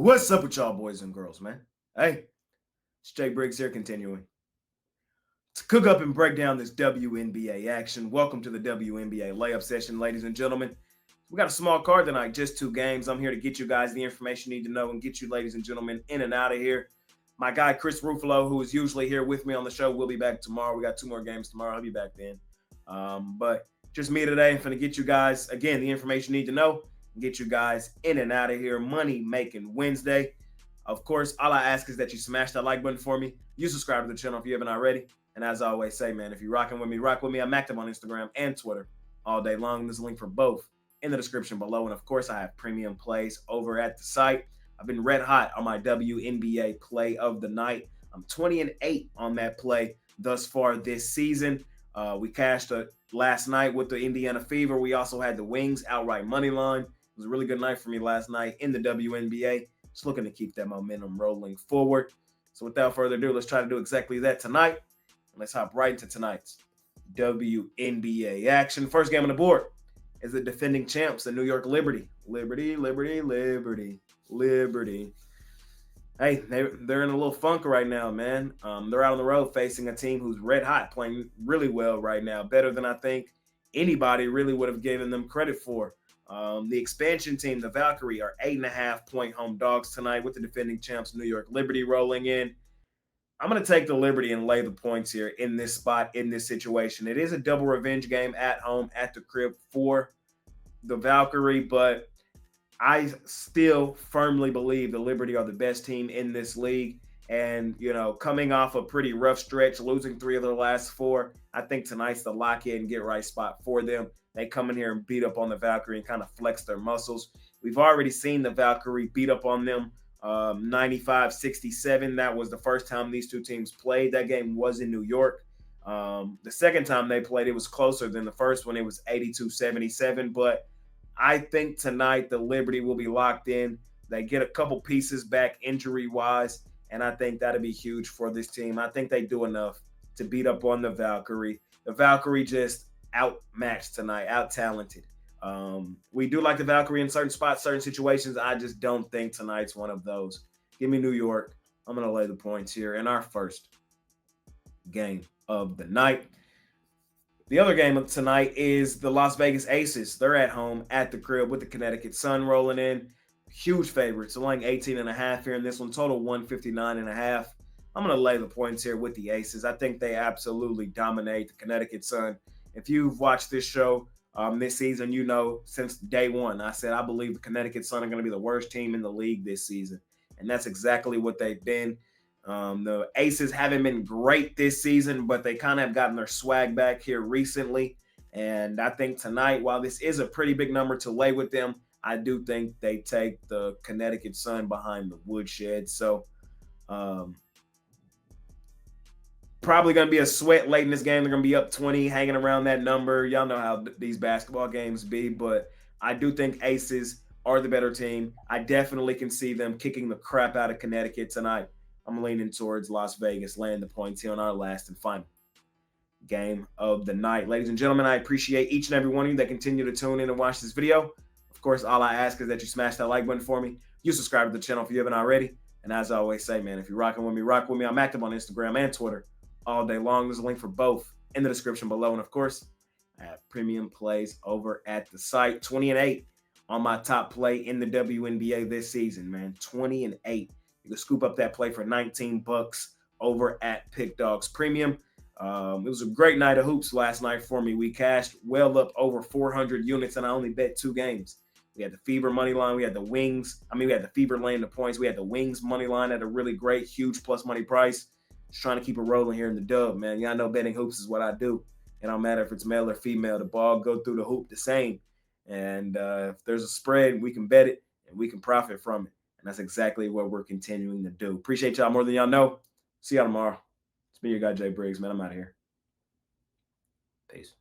What's up with y'all boys and girls, man? Hey, it's Jay Briggs here continuing to cook up and break down this WNBA action. Welcome to the WNBA Layup session, ladies and gentlemen. We got a small card tonight, just 2 games. I'm here to get you guys the information you need to know and get you, ladies and gentlemen, in and out of here. My guy, Chris Ruffolo, who is usually here with me on the show, will be back tomorrow. We got 2 more games tomorrow. I'll be back then. But just me today. I'm going to get you guys, again, the information you need to know and get you guys in and out of here. Money Making Wednesday. Of course, all I ask is that you smash that like button for me. You subscribe to the channel if you haven't already. And as I always say, man, if you're rocking with me, rock with me. I'm active on Instagram and Twitter all day long. There's a link for both in the description below. And of course, I have premium plays over at the site. I've been red hot on my WNBA play of the night. I'm 20-8 on that play thus far this season. We cashed last night with the Indiana Fever. We also had the Wings outright money line. It was a really good night for me last night in the WNBA. Just looking to keep that momentum rolling forward. So without further ado, let's try to do exactly that tonight. And let's hop right into tonight's WNBA action. First game on the board is the defending champs, the New York Liberty. Liberty. Hey, they're in a little funk right now, man. They're out on the road facing a team who's red hot, playing really well right now, better than I think anybody really would have given them credit for. The expansion team, the Valkyrie, are 8.5-point home dogs tonight with the defending champs, New York Liberty, rolling in. I'm going to take the Liberty and lay the points here in this spot, in this situation. It is a double revenge game at home, at the crib for the Valkyrie, but I still firmly believe the Liberty are the best team in this league. And, you know, coming off a pretty rough stretch, losing 3 of their last 4, I think tonight's the lock in, get right spot for them. They come in here and beat up on the Valkyrie and kind of flex their muscles. We've already seen the Valkyrie beat up on them 95-67. That was the first time these 2 teams played. That game was in New York. The second time they played, it was closer than the first one. It was 82-77. But I think tonight the Liberty will be locked in. They get a couple pieces back injury-wise, and I think that'll be huge for this team. I think they do enough to beat up on the Valkyrie. The Valkyrie just outmatched tonight, out-talented. We do like the Valkyrie in certain spots, certain situations. I just don't think tonight's one of those. Give me New York. I'm going to lay the points here in our first game of the night. The other game of tonight is the Las Vegas Aces. They're at home at the crib with the Connecticut Sun rolling in. Huge favorites. So laying 18.5 here in this one. Total 159.5. I'm going to lay the points here with the Aces. I think they absolutely dominate the Connecticut Sun. If you've watched this show this season, you know since day one, I said I believe the Connecticut Sun are going to be the worst team in the league this season. And that's exactly what they've been. The Aces haven't been great this season, but they kind of have gotten their swag back here recently. And I think tonight, while this is a pretty big number to lay with them, I do think they take the Connecticut Sun behind the woodshed. So probably going to be a sweat late in this game. They're going to be up 20, hanging around that number. Y'all know how these basketball games be, but I do think Aces are the better team. I definitely can see them kicking the crap out of Connecticut tonight. I'm leaning towards Las Vegas, laying the points here on our last and final game of the night. Ladies and gentlemen, I appreciate each and every one of you that continue to tune in and watch this video. Of course, all I ask is that you smash that like button for me. You subscribe to the channel if you haven't already. And as I always say, man, if you're rocking with me, rock with me. I'm active on Instagram and Twitter all day long. There's a link for both in the description below. And of course, I have premium plays over at the site. 20-8 on my top play in the WNBA this season, man. 20-8. You can scoop up that play for $19 over at Pick Dawgz Premium. It was a great night of hoops last night for me. We cashed well up over 400 units, and I only bet 2 games. We had the Fever money line. We had the Wings. We had the Fever laying the points. We had the Wings money line at a really great, huge plus money price. Just trying to keep it rolling here in the dub, man. Y'all know betting hoops is what I do. It don't matter if it's male or female. The ball go through the hoop the same. And if there's a spread, we can bet it, and we can profit from it. And that's exactly what we're continuing to do. Appreciate y'all more than y'all know. See y'all tomorrow. It's me, your guy, Jay Briggs, man. I'm out of here. Peace.